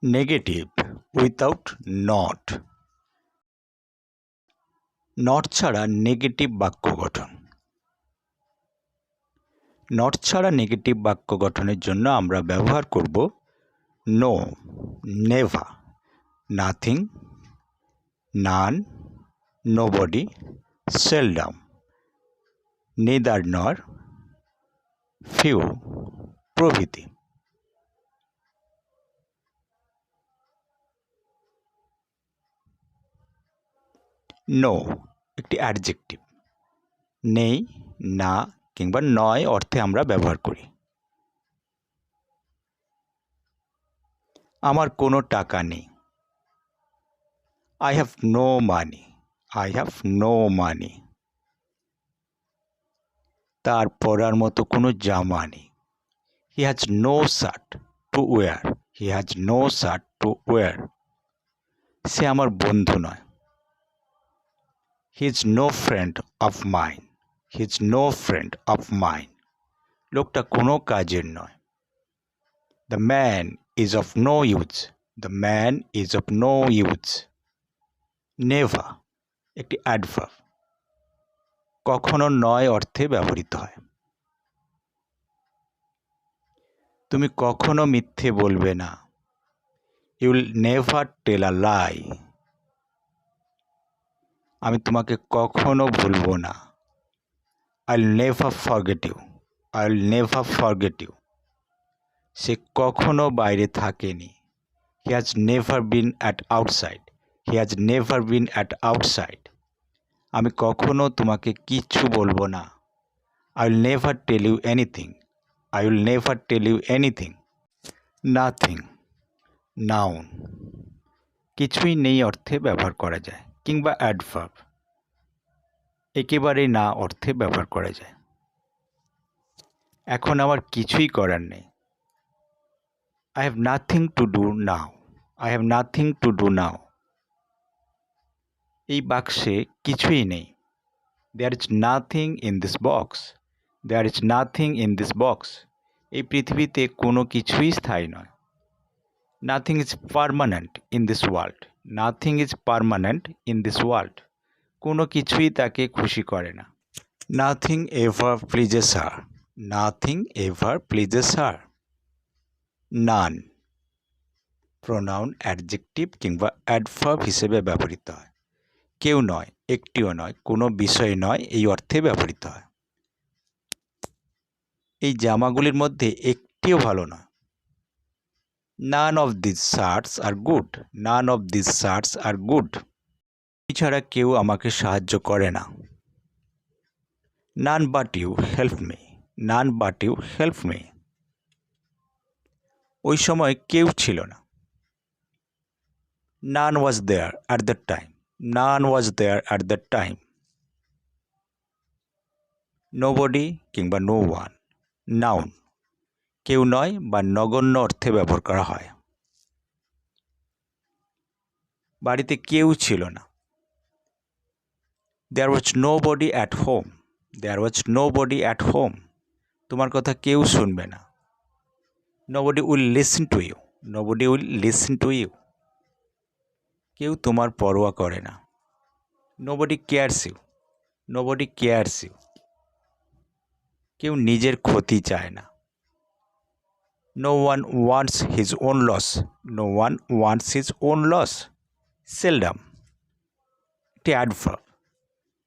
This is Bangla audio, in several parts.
Negative without not. নট ছাড়া নেগেটিভ বাক্য গঠন। নট ছাড়া নেগেটিভ বাক্য গঠনের জন্য আমরা ব্যবহার করব নো, নেভার, নাথিং, নান, নোবডি, সেলডম, নেদার নর, ফিউ প্রভৃতি। নো একটি অ্যাডজেক্টিভ। নেই, না কিংবা নয় অর্থে আমরা ব্যবহার করি। আমার কোনো টাকা নেই। I have no money. I have no money. তার পরার মতো কোনো জামা নেই। He has no shirt to wear. He has no shirt to wear. সে আমার বন্ধু নয়। He is no friend of mine. He is no friend of mine. লোকটা কোনো কাজের নয়। The man is of no use. The man is of no use. Never একটি অ্যাডভার্ব, কখনো নয় অর্থে ব্যবহৃত হয়। তুমি কখনো মিথ্যে বলবে না। You will never tell a lie. আমি তোমাকে কখনো ভুলবো না। I will never forget you. I will never forget you. সে কখনো বাইরে থাকেনি। He has never been at outside. He has never been at outside. আমি কখনো তোমাকে কিচ্ছু বলবো না। I will never tell you anything. I will never tell you anything. Nothing noun, কিছুই নেই অর্থে ব্যবহার করা যায়, কিংবা অ্যাডভার্ব, একেবারেই না অর্থে ব্যবহার করা যায়। এখন আমার কিছুই করার নেই। I have nothing to do now. I have nothing to do now. এই বাক্সে কিছুই নেই। There is nothing in this box. There is nothing in this box. এই পৃথিবীতে কোনো কিছুই স্থায়ী নয়। Nothing is permanent in this world. Nothing is permanent in this world. কোনো কিছুই তাকে খুশি করে না। Nothing ever pleases her. Nothing ever pleases her. None pronoun adjective কিংবা অ্যাডভার্ব হিসেবে ব্যবহৃত হয়। কেউ নয়, একটিও নয়, কোনো বিষয় নয় এই অর্থে ব্যবহৃত হয়। এই জামাগুলির মধ্যে একটিও ভালো নয়। None of this shirts are good. None of this shirts are good. এছাড়া কেউ আমাকে সাহায্য করে না। None but you help me. None but you help me. ওই সময় কেউ ছিল না। None was there at that time. None was there at that time. Nobody কিংবা no one. Noun, কেউ নয় বা নগণ্য অর্থে ব্যবহার করা হয়। বাড়িতে কেউ ছিল না। There was nobody at home. There was nobody at home. তোমার কথা কেউ শুনবে না। Nobody will listen to you. Nobody will listen to you. কেউ তোমার পরোয়া করে না। Nobody cares you. Nobody cares you. কেউ নিজের ক্ষতি চায় না। No one wants his own loss. No one wants his own loss. Seldom একটি অ্যাডভার্ব,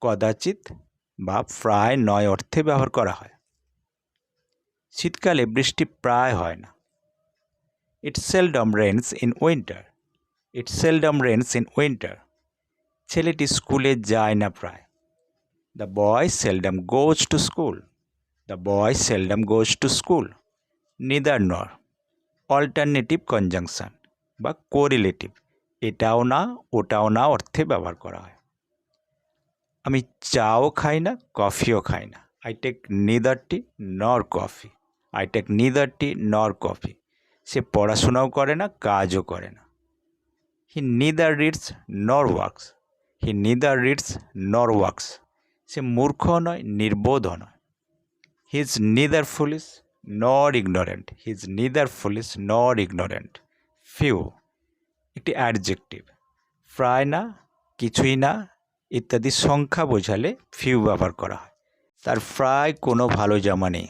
কদাচিৎ বা প্রায় নয় অর্থে ব্যবহার করা হয়। শীতকালে বৃষ্টি প্রায় হয় না। It seldom rains in winter. It seldom rains in winter. ছেলেটি স্কুলে যায় না প্রায়। The boy seldom goes to school. The boy seldom goes to school. Neither nor alternative conjunction বা কোরিলেটিভ, এটাও না ওটাও না অর্থে ব্যবহার করা হয়। আমি চাও খাই না, কফিও খাই না। আই টেক নিদার টি নর কফি। আই টেক নিদার টি নর কফি। সে পড়াশোনাও করে না, কাজও করে না। হি নিদার রিডস নর ওয়ার্কস। হি নিদার রিডস নর ওয়ার্কস। সে মূর্খও নয়, নির্বোধও নয়। He is neither foolish nor ignorant. He is neither foolish nor ignorant. Few একটি অ্যাডজেক্টিভ। প্রায় না, কিছুই না ইত্যাদি সংখ্যা বোঝালে ফিউ ব্যবহার করা হয়। তার প্রায় কোনো ভালো জামা নেই।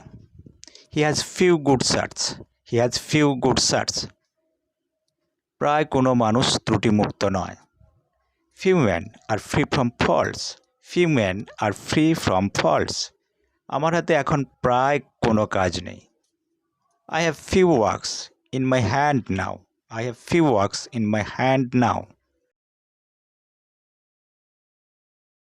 He has few good shirts. He has few good shirts. প্রায় কোনো মানুষ ত্রুটিমুক্ত নয়। Few man are free from faults. Few man are free from faults. আমার হাতে এখন প্রায় কোনো কাজ নেই। I have few works in my hand now. I have few works in my hand now.